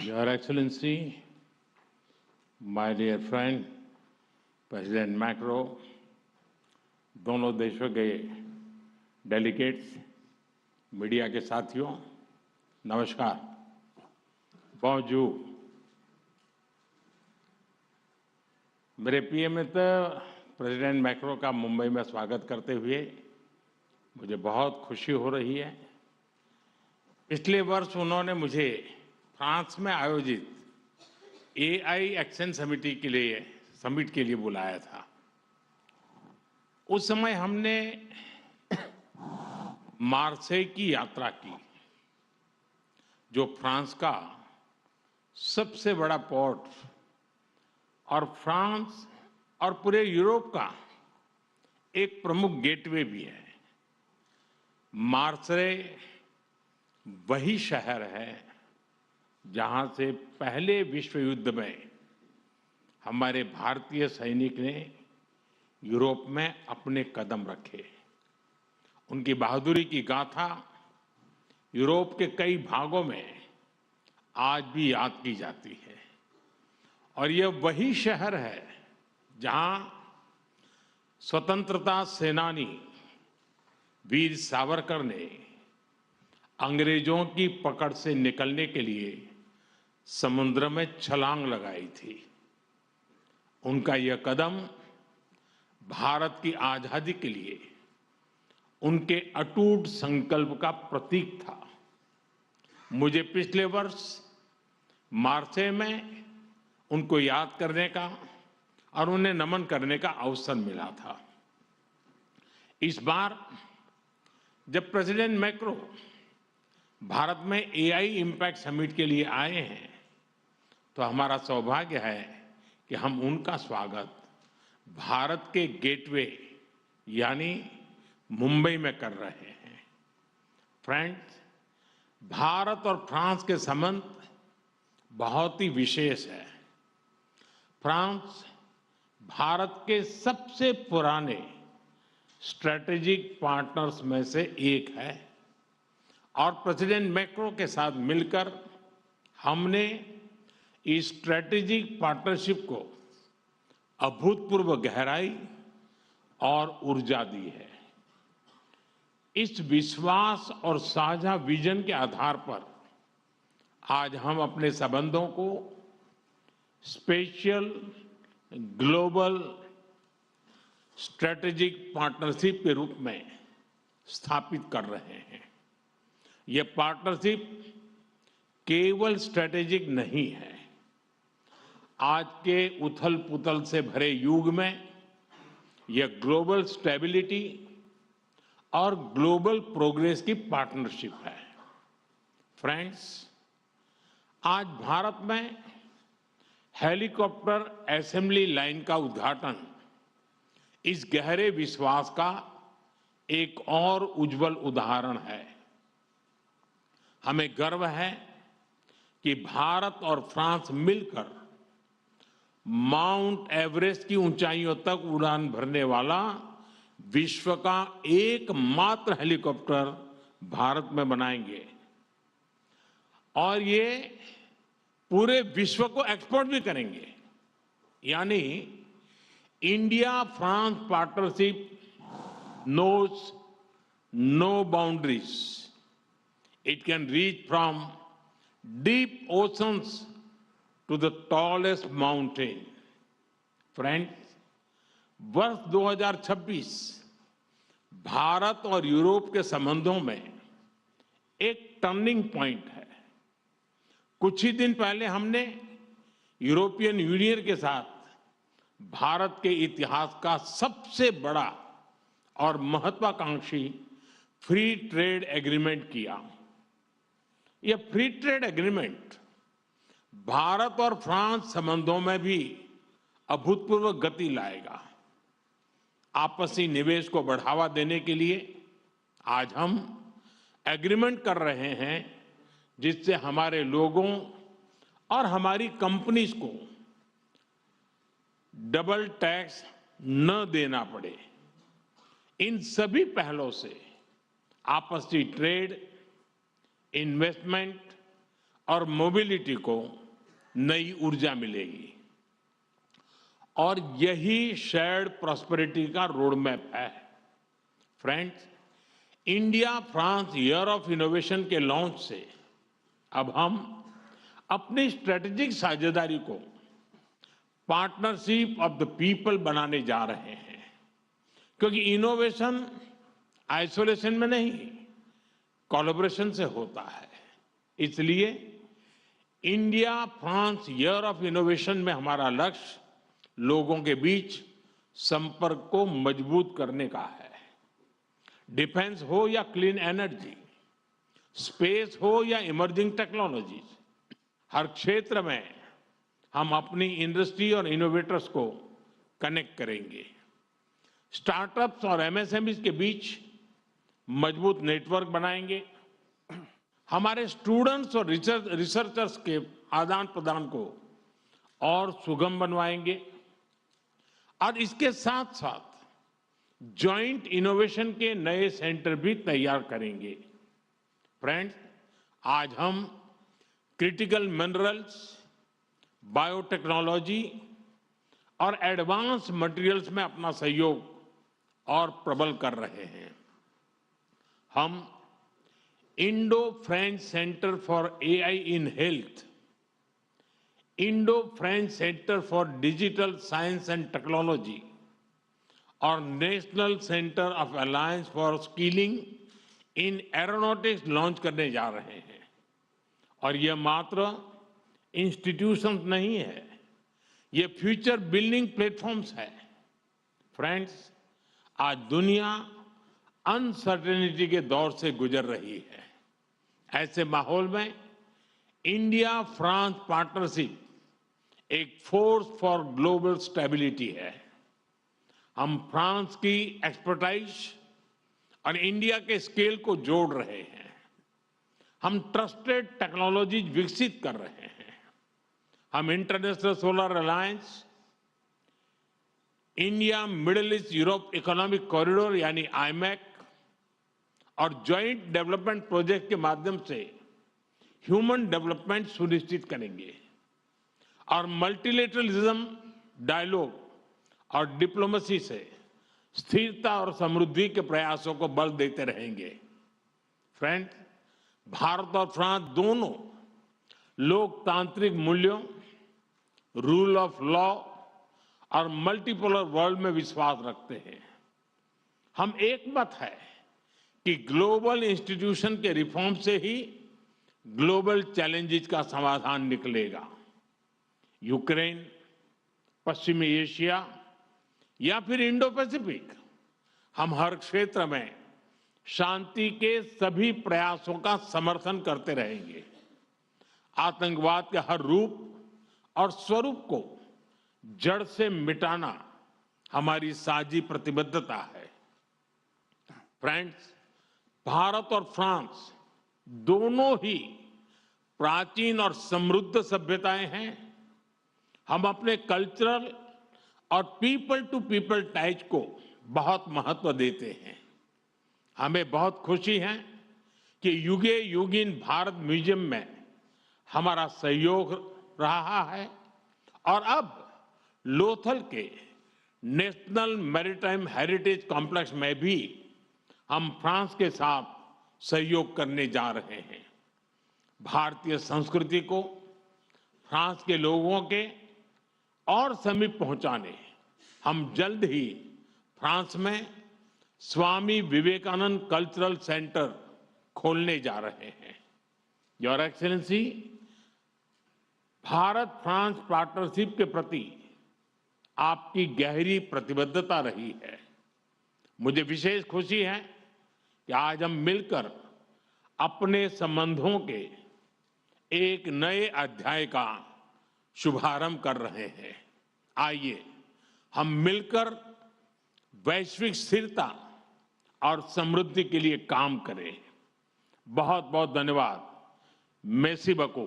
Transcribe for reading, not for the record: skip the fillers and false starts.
Your Excellency, my dear friend, President Macron, दोनों देशों के डेलीगेट्स, मीडिया के साथियों, नमस्कार। bonjour। मेरे प्रिय मित्र प्रेसिडेंट मैक्रो का मुंबई में स्वागत करते हुए मुझे बहुत खुशी हो रही है। पिछले वर्ष उन्होंने मुझे फ्रांस में आयोजित एआई एक्शन समिट के लिए बुलाया था। उस समय हमने मार्सेई की यात्रा की, जो फ्रांस का सबसे बड़ा पोर्ट और फ्रांस और पूरे यूरोप का एक प्रमुख गेटवे भी है। मार्सेई वही शहर है जहां से पहले विश्व युद्ध में हमारे भारतीय सैनिक ने यूरोप में अपने कदम रखे। उनकी बहादुरी की गाथा यूरोप के कई भागों में आज भी याद की जाती है। और यह वही शहर है जहां स्वतंत्रता सेनानी वीर सावरकर ने अंग्रेजों की पकड़ से निकलने के लिए समुद्र में छलांग लगाई थी। उनका यह कदम भारत की आजादी के लिए उनके अटूट संकल्प का प्रतीक था। मुझे पिछले वर्ष मार्सेई में उनको याद करने का और उन्हें नमन करने का अवसर मिला था। इस बार जब प्रेसिडेंट मैक्रो भारत में एआई इम्पैक्ट समिट के लिए आए हैं, तो हमारा सौभाग्य है कि हम उनका स्वागत भारत के गेटवे यानी मुंबई में कर रहे हैं। फ्रेंड्स, भारत और फ्रांस के संबंध बहुत ही विशेष है। फ्रांस भारत के सबसे पुराने स्ट्रेटेजिक पार्टनर्स में से एक है और प्रेसिडेंट मैक्रो के साथ मिलकर हमने इस स्ट्रेटेजिक पार्टनरशिप को अभूतपूर्व गहराई और ऊर्जा दी है। इस विश्वास और साझा विजन के आधार पर आज हम अपने संबंधों को स्पेशल ग्लोबल स्ट्रेटेजिक पार्टनरशिप के रूप में स्थापित कर रहे हैं। यह पार्टनरशिप केवल स्ट्रेटेजिक नहीं है। आज के उथल-पुथल से भरे युग में यह ग्लोबल स्टेबिलिटी और ग्लोबल प्रोग्रेस की पार्टनरशिप है। फ्रेंड्स, आज भारत में हेलीकॉप्टर असेंबली लाइन का उद्घाटन इस गहरे विश्वास का एक और उज्जवल उदाहरण है। हमें गर्व है कि भारत और फ्रांस मिलकर माउंट एवरेस्ट की ऊंचाइयों तक उड़ान भरने वाला विश्व का एकमात्र हेलीकॉप्टर भारत में बनाएंगे और ये पूरे विश्व को एक्सपोर्ट भी करेंगे। यानी India France partnership knows no boundaries. It can reach from deep oceans to the tallest mountain. Friends, वर्ष 2026 भारत और यूरोप के संबंधों में एक टर्निंग पॉइंट है। कुछ ही दिन पहले हमने यूरोपियन यूनियन के साथ भारत के इतिहास का सबसे बड़ा और महत्वाकांक्षी फ्री ट्रेड एग्रीमेंट किया। यह फ्री ट्रेड एग्रीमेंट भारत और फ्रांस संबंधों में भी अभूतपूर्व गति लाएगा। आपसी निवेश को बढ़ावा देने के लिए आज हम एग्रीमेंट कर रहे हैं जिससे हमारे लोगों और हमारी कंपनीज को डबल टैक्स न देना पड़े। इन सभी पहलों से आपसी ट्रेड, इन्वेस्टमेंट और मोबिलिटी को नई ऊर्जा मिलेगी। और यही शेयर्ड प्रॉस्पेरिटी का रोड मैप है। Friends, India France year of innovation के लॉन्च से अब हम अपनी स्ट्रेटेजिक साझेदारी को पार्टनरशिप ऑफ द पीपल बनाने जा रहे हैं, क्योंकि इनोवेशन आइसोलेशन में नहीं, कोलैबोरेशन से होता है। इसलिए India France year of innovation में हमारा लक्ष्य लोगों के बीच संपर्क को मजबूत करने का है। डिफेंस हो या क्लीन एनर्जी, स्पेस हो या इमर्जिंग टेक्नोलॉजीज, हर क्षेत्र में हम अपनी इंडस्ट्री और इनोवेटर्स को कनेक्ट करेंगे। स्टार्टअप्स और एमएसएमईज के बीच मजबूत नेटवर्क बनाएंगे। हमारे स्टूडेंट्स और रिसर्चर्स के आदान प्रदान को और सुगम बनवाएंगे। और इसके साथ साथ जॉइंट इनोवेशन के नए सेंटर भी तैयार करेंगे। फ्रेंड्स, आज हम क्रिटिकल मिनरल्स, बायोटेक्नोलॉजी और एडवांस मटेरियल्स में अपना सहयोग और प्रबल कर रहे हैं। हम Indo French centre for AI in health, Indo French centre for digital science and technology और national centre of alliance for skilling in aeronautics launch करने जा रहे हैं। और यह मात्र इंस्टीट्यूशंस नहीं है, ये फ्यूचर बिल्डिंग प्लेटफॉर्म्स है। फ्रेंड्स, आज दुनिया अनसर्टेनिटी के दौर से गुजर रही है। ऐसे माहौल में इंडिया फ्रांस पार्टनरशिप एक फोर्स फॉर ग्लोबल स्टेबिलिटी है। हम फ्रांस की एक्सपर्टाइज और इंडिया के स्केल को जोड़ रहे हैं। हम ट्रस्टेड टेक्नोलॉजीज विकसित कर रहे हैं। हम international solar alliance, India middle east Europe economic corridor यानी आईमैक और ज्वाइंट डेवलपमेंट प्रोजेक्ट के माध्यम से ह्यूमन डेवलपमेंट सुनिश्चित करेंगे। और मल्टीलेटरलिज्म, डायलॉग और डिप्लोमेसी से स्थिरता और समृद्धि के प्रयासों को बल देते रहेंगे। फ्रेंड, भारत और फ्रांस दोनों लोकतांत्रिक मूल्यों, रूल ऑफ लॉ और मल्टीपोलर वर्ल्ड में विश्वास रखते हैं। हम एक मत है कि ग्लोबल इंस्टीट्यूशन के रिफॉर्म से ही ग्लोबल चैलेंजेस का समाधान निकलेगा। यूक्रेन, पश्चिमी एशिया या फिर इंडो पैसिफिक, हम हर क्षेत्र में शांति के सभी प्रयासों का समर्थन करते रहेंगे। आतंकवाद के हर रूप और स्वरूप को जड़ से मिटाना हमारी साझी प्रतिबद्धता है। फ्रेंड्स, भारत और फ्रांस दोनों ही प्राचीन और समृद्ध सभ्यताएं हैं। हम अपने कल्चरल और पीपल टू पीपल टाइज को बहुत महत्व देते हैं। हमें बहुत खुशी है कि युगे युगीन भारत म्यूजियम में हमारा सहयोग रहा है और अब लोथल के नेशनल मैरीटाइम हेरिटेज कॉम्प्लेक्स में भी हम फ्रांस के साथ सहयोग करने जा रहे हैं। भारतीय संस्कृति को फ्रांस के लोगों के और समीप पहुंचाने हम जल्द ही फ्रांस में स्वामी विवेकानंद कल्चरल सेंटर खोलने जा रहे हैं। Your excellency, Bharat France partnership के प्रति आपकी गहरी प्रतिबद्धता रही है। मुझे विशेष खुशी है कि आज हम मिलकर अपने संबंधों के एक नए अध्याय का शुभारंभ कर रहे हैं। आइए हम मिलकर वैश्विक स्थिरता और समृद्धि के लिए काम करें। बहुत बहुत धन्यवाद। मेसी बको।